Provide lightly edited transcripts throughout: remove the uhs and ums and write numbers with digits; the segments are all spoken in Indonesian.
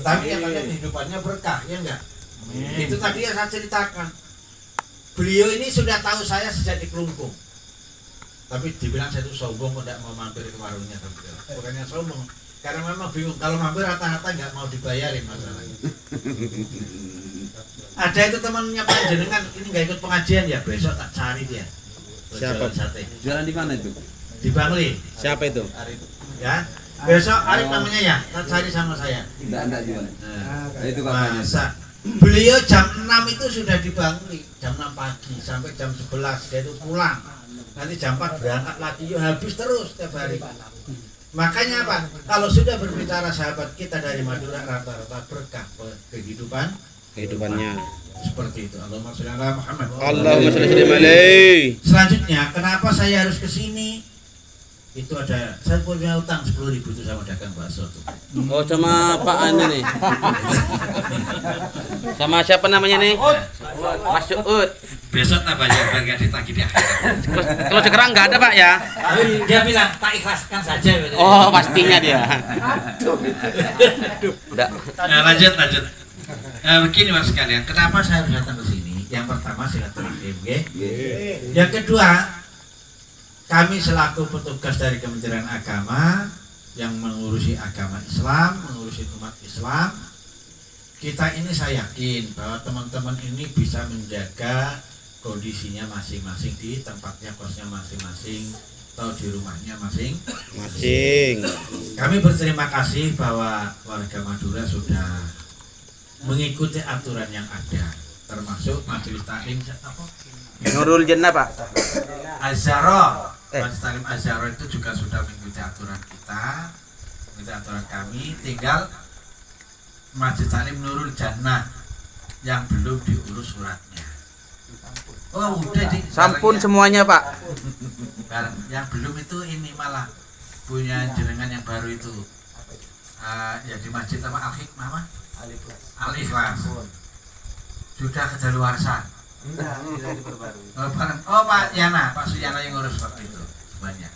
Tetapi katanya kehidupannya berkah, ya enggak? Itu tadi yang saya ceritakan. Beliau ini sudah tahu saya sejak di Kelungkung. Tapi dibilang saya itu sombong kok tidak mau mampir ke warungnya. Bukannya sombong, karena memang bingung. Kalau mampir rata-rata nggak mau dibayarin masalahnya. Ada itu temannya panjenengan ini nggak ikut pengajian ya, besok tak cari dia. Siapa? Jalan di mana itu? Di Bangli. Siapa itu? Ya. Besok Arif namanya ya, tak cari sama saya. Enggak jual. Nah, Itu kapan? masa beliau jam 6 itu sudah di Bangli, jam 6 pagi sampai jam 11 dia itu pulang. Nanti jam 4 berangkat lagi, yuk habis terus setiap hari. Makanya apa? Kalau sudah berbicara sahabat kita dari Madura rata-rata berkah Kehidupannya. seperti itu. Allahumma sholli ala Muhammad. Allahumma sholli alaihi. Selanjutnya, kenapa saya harus ke sini? Itu ada, saya punya utang 10.000 itu sama dagang bakso tuh. Oh, sama Pak Anu nih. Sama siapa namanya nih? Mas Uut. Besok tak bayar biar ditagih dia. Kalau sekarang nggak ada Pak ya? Dia bilang tak ikhlaskan saja. Oh, pastinya dia. Udah. Nah, lanjut. Begini mas sekalian, kenapa saya harus datang ke sini? Yang pertama silaturahim, Yang kedua, kami selaku petugas dari Kementerian Agama yang mengurusi agama Islam, mengurusi umat Islam, kita ini saya yakin bahwa teman-teman ini bisa menjaga kondisinya masing-masing di tempatnya, kosnya masing-masing, atau di rumahnya masing-masing. Kami berterima kasih bahwa warga Madura sudah mengikuti aturan yang ada, termasuk majelis taklim Nurul Jannah Pak. Azharo. Majelis taklim Azharo itu juga sudah mengikuti aturan kita, mengikuti aturan kami. Tinggal majelis taklim Nurul Jannah yang belum diurus suratnya. Oh udah di Sampun semuanya Pak. bareng. Yang belum itu ini malah punya jenengan yang baru itu. Ya di masjid apa Al-Hikmah apa? Al-Ikhlas. Sudah kedaluarsa. Oh Pak Yana, Pak Suyana yang ngurus waktu itu semuanya.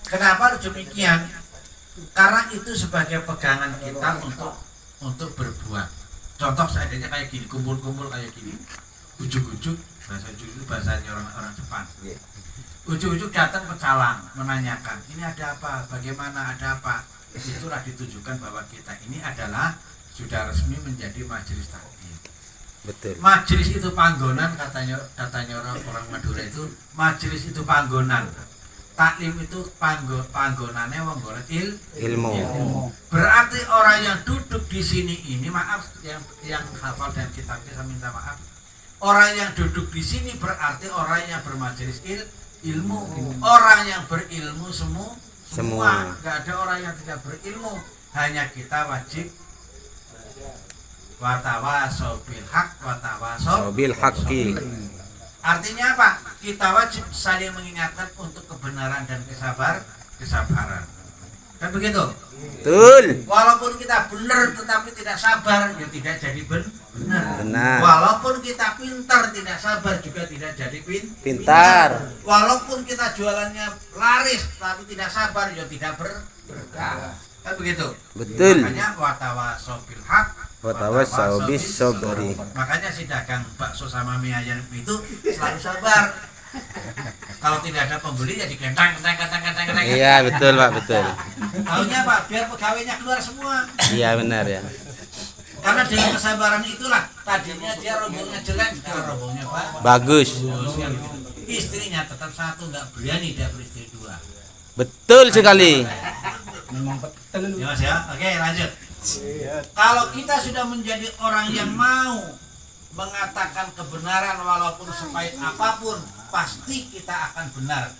Kenapa harus demikian? Karena itu sebagai pegangan kita untuk berbuat. Contoh seandainya kayak gini, kumpul-kumpul kayak gini, ujuk-ujuk, bahasanya orang Jepang. Ujuk-ujuk datang ke calang, menanyakan, ini ada apa, bagaimana, ada apa. Itulah ditujukan bahwa kita ini adalah sudah resmi menjadi majelis taklim. Betul. Majelis itu panggonan, katanya orang Madura itu, majelis itu panggonan. Taklim itu panggonannya wong golek Ilmu. Berarti orang yang duduk di sini ini, maaf yang hafal dan kitabnya saya minta maaf. Orang yang duduk di sini berarti orang yang bermajelis ilmu. Orang yang berilmu semua. Enggak ada orang yang tidak berilmu. Hanya kita wajib watawasau bil haq watawasau Bil haqqi. Artinya apa? Kita wajib saling mengingatkan untuk kebenaran dan kesabaran. Kan begitu? Betul. Walaupun kita benar tetapi tidak sabar, ya tidak jadi benar. Benar. Walaupun kita pintar tidak sabar juga tidak jadi Pintar. Walaupun kita jualannya laris tapi tidak sabar, ya tidak berkah. Kan begitu? Betul. Makanya watawasau bil haq Watawasau bis sabri. Makanya si dagang bakso sama mie ayam itu selalu sabar. Kalau tidak ada pembeli ya digentang. Iya betul Pak, betul. Tahunya Pak, biar pegawainya keluar semua. Iya benar ya. Karena dengan kesabaran itulah tadinya dia rombongnya jelek, sekarang rombongnya Pak Bagus. Istrinya tetap satu, nggak berani dia beristri dua. Betul sekali. Ya Mas ya, oke lanjut. Kalau kita sudah menjadi orang yang mau mengatakan kebenaran walaupun sepahit apapun, pasti kita akan benar.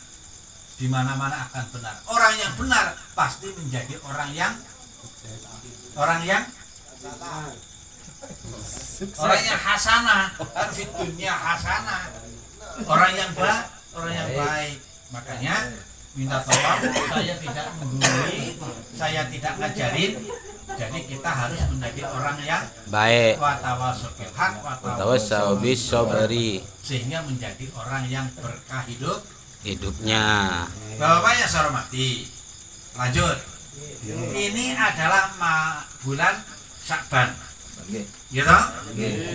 Di mana-mana akan benar. Orang yang benar pasti menjadi orang yang hasanah, kan fitunya hasanah. Orang yang baik. Makanya minta tolong, saya tidak menggurui, saya tidak ngajarin. Jadi kita harus menjadi orang yang Baik. watawasau bil haq Watawasau bis sabri. sehingga menjadi orang yang berkah Hidupnya. Bapak yang saya hormati. Lanjut. Ini adalah bulan Syakban. Nggih. Ya toh?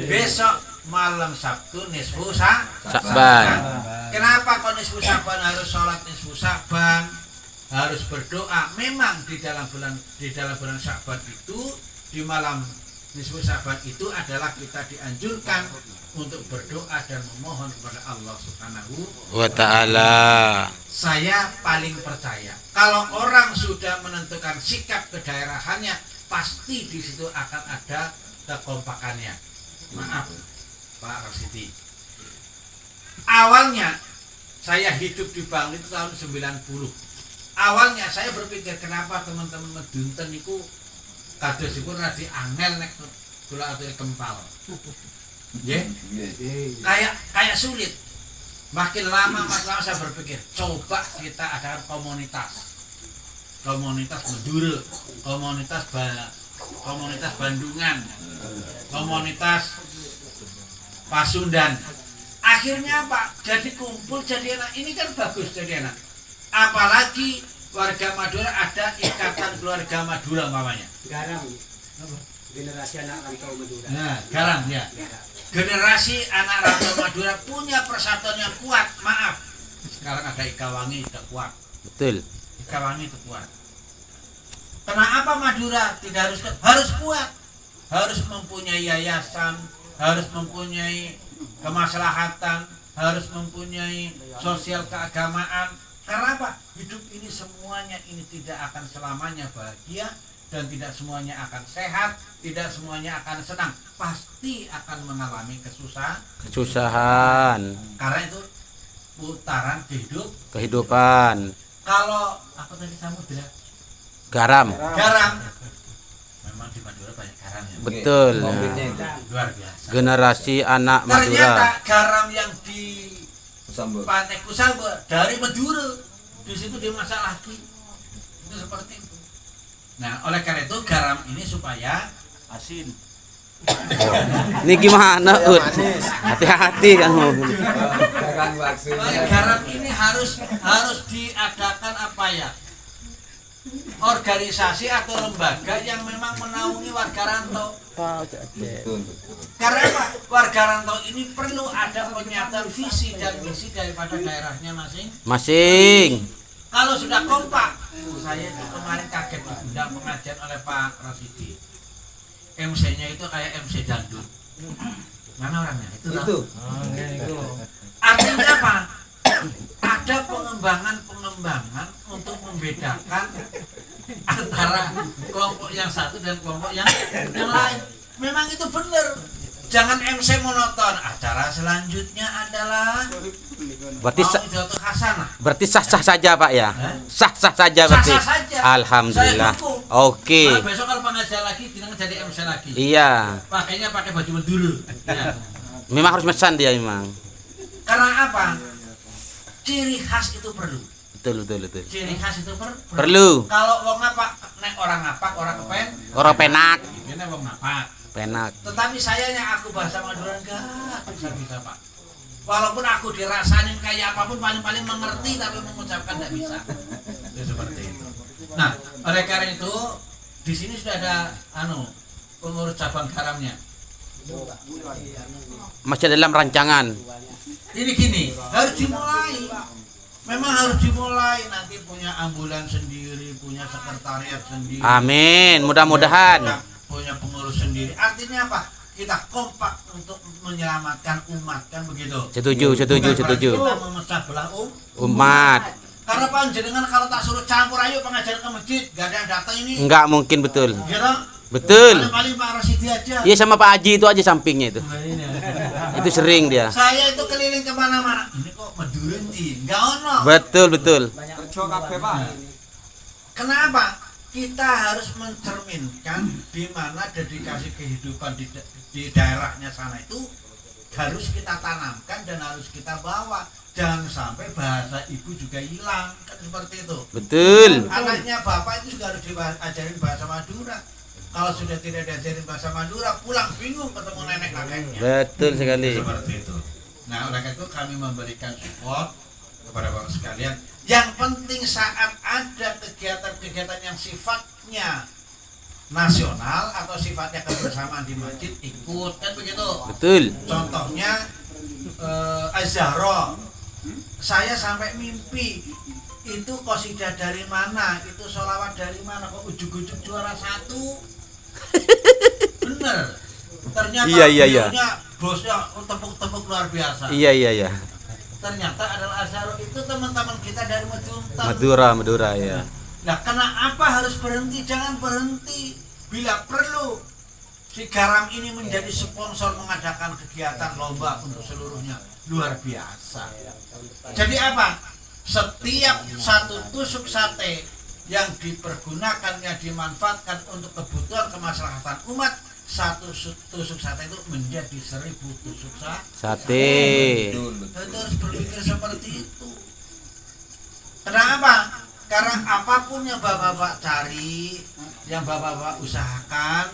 Besok malam Sabtu nisfu Syakban. Kenapa kok nisfu Syakban harus sholat nisfu Syakban? Harus berdoa. Memang di dalam bulan Syakban itu, di malam nisfu Syakban itu adalah kita dianjurkan untuk berdoa dan memohon kepada Allah Subhanahu Wa ta'ala. Saya paling percaya kalau orang sudah menentukan sikap kedaerahannya, pasti di situ akan ada kekompakannya. Maaf Pak Rasidi, awalnya saya hidup di Bangli itu tahun 90. Awalnya saya berpikir kenapa teman-teman medunten itu kadosipun radi angel nek kula aturi kempal. Nggih. Kayak sulit. Makin lama saya berpikir, coba kita adakan komunitas Madura, komunitas Bandungan, komunitas Pasundan. Akhirnya apa? Jadi kumpul, jadi enak. Ini kan bagus jadi enak. Apalagi warga Madura ada ikatan keluarga Madura umpamanya. Garam. Generasi anak rantau Madura. Nah, garam ya. Generasi anak rantau Madura punya persatuan yang kuat. Maaf, sekarang ada Ikawangi tidak kuat. Betul. Ikawangi itu kuat. Kenapa Madura tidak harus kuat? Harus mempunyai yayasan, harus mempunyai kemaslahatan, harus mempunyai sosial keagamaan. Karena apa? Hidup ini semuanya ini tidak akan selamanya bahagia, dan tidak semuanya akan sehat, tidak semuanya akan senang, pasti akan mengalami Kesusahan. Karena itu putaran Kehidupan. Kalau apa tadi samudra, Garam. garam, memang di Madura banyak garam ya, Betul. Konfliknya itu. luar biasa. Generasi anak Ternyata Madura. garam yang di Sambal. Pantai Kusamba dari Madura, di situ dimasak lagi, itu seperti itu. Nah, oleh karena itu garam ini supaya asin. Ini gimana, Ud? Hati-hati kamu. Garam ini harus diadakan apa ya? Organisasi atau lembaga yang memang menaungi warga rantau. Karena apa? Warga rantau ini perlu ada pernyataan visi dan misi daripada daerahnya Masing. Kalau sudah kompak, saya itu kemarin kaget diundang pengajian oleh Pak Rasidi. MC-nya itu kayak MC dangdut. Mana orangnya? Itu. Artinya apa? Ada pengembangan untuk membedakan antara kelompok yang satu dan kelompok yang lain. Memang itu benar. Jangan MC monoton. Acara selanjutnya adalah Mau'izatul Hasanah. Berarti sah-sah saja, Pak ya? Hah? Sah-sah saja berarti. Sah-sah saja. Alhamdulillah. Saya dukung. Oke. Kalau besok kalau pengajian lagi, tidak jadi MC lagi. Iya. Pakainya pakai baju Madura. Ya. Memang harus mesan dia memang. Karena apa? Ciri khas itu perlu. Betul. Ciri khas itu Perlu. Kalau wong ngapak, nek orang ngapak, orang kepen. Orang penak. Ini wong ngapak. Penak. Tetapi sayangnya aku bahasa Madura enggak bisa Pak. Walaupun aku dirasain kayak apapun, paling-paling mengerti tapi mengucapkan enggak bisa. Itu seperti itu. Nah, oleh karena itu di sini sudah ada pengurus cabang garamnya. Masih dalam rancangan. Ini gini, harus dimulai. Memang harus dimulai, nanti punya ambulan sendiri, punya sekretariat sendiri. Amin. Mudah-mudahan. Punya pengurus sendiri. Artinya apa? Kita kompak untuk menyelamatkan umat, kan begitu. Setuju. Bukan berarti kita memecah belah Umat. Karena panjenengan kalau tak suruh campur, ayo pengajian ke masjid, gak ada yang datang ini. Enggak mungkin betul. Gitu? Betul. Paling-paling Pak Rasidi aja. Iya sama Pak Haji itu aja sampingnya itu. Itu sering dia. Saya itu keliling kemana-mana. Ini kok Madura nih? Enggak ono. Betul. Kenapa? Kita harus mencerminkan di mana dedikasi kehidupan di daerahnya sana itu harus kita tanamkan dan harus kita bawa. Jangan sampai bahasa ibu juga hilang, kan seperti itu. Betul. Anaknya bapak itu juga harus diajarin bahasa Madura. Kalau sudah tidak diajarin bahasa Madura, pulang bingung ketemu nenek kakeknya. Betul sekali. Seperti itu. Nah, oleh karena itu kami memberikan support kepada bapak sekalian. Yang penting saat ada kegiatan-kegiatan yang sifatnya nasional atau sifatnya kebersamaan di masjid ikut, kan begitu. Betul. Contohnya Az-Zahra, saya sampai mimpi itu qasidah dari mana, itu sholawat dari mana, kok ujug-ujug juara 1. Bener, ternyata Iya. beliaunya bosnya tepuk-tepuk luar biasa. Iya. Ternyata adalah Az-Zahra itu teman-teman kita dari Madura ya. Nah, kenapa harus berhenti? Jangan berhenti. Bila perlu, si Garam ini menjadi sponsor mengadakan kegiatan lomba untuk seluruhnya. Luar biasa. Jadi apa? Setiap satu tusuk sate yang dipergunakan, yang dimanfaatkan untuk kebutuhan kemaslahatan umat, satu tusuk sate itu menjadi 1000 tusuk Sate. Itu harus berpikir seperti itu. Kenapa? Karena apapun yang bapak-bapak cari, yang bapak-bapak usahakan,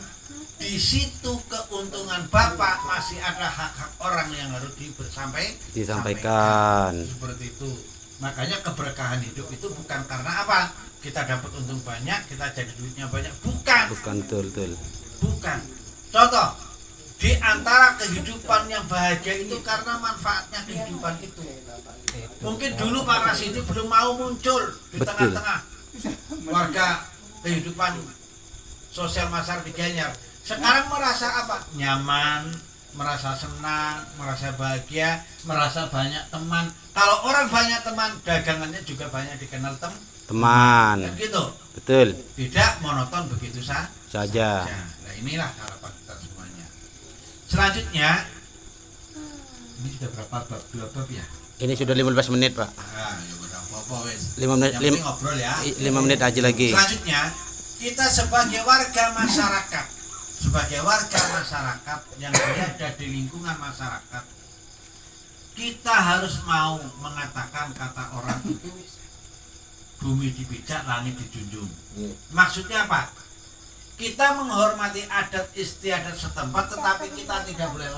di situ keuntungan bapak masih ada hak-hak orang yang harus Disampaikan. Seperti itu. Makanya keberkahan hidup itu bukan karena apa? Kita dapat untung banyak, kita jadi duitnya banyak. Bukan. Betul. Bukan. Contoh, di antara kehidupan yang bahagia itu karena manfaatnya kehidupan itu. Mungkin dulu Pak Rasidi belum mau muncul di Betul. tengah-tengah warga kehidupan sosial masyarakat di Gianyar. Sekarang merasa apa? Nyaman, merasa senang, merasa bahagia, merasa banyak teman. Kalau orang banyak teman, dagangannya juga banyak dikenal Teman. kan gitu. Betul. Tidak monoton begitu Saja. Nah, inilah harapan kita semuanya. Selanjutnya, ini sudah berapa bab? 2 bab ya? Ini sudah 15 menit, Pak. Nah, ya udah apa-apa wes. 5 menit, Yang penting ngobrol ya. 5 menit aja lagi. Selanjutnya, kita sebagai warga masyarakat, yang berada di lingkungan masyarakat, kita harus mau mengatakan kata orang itu bumi dipijak, langit dijunjung. Maksudnya apa? Kita menghormati adat istiadat setempat, tetapi kita tidak boleh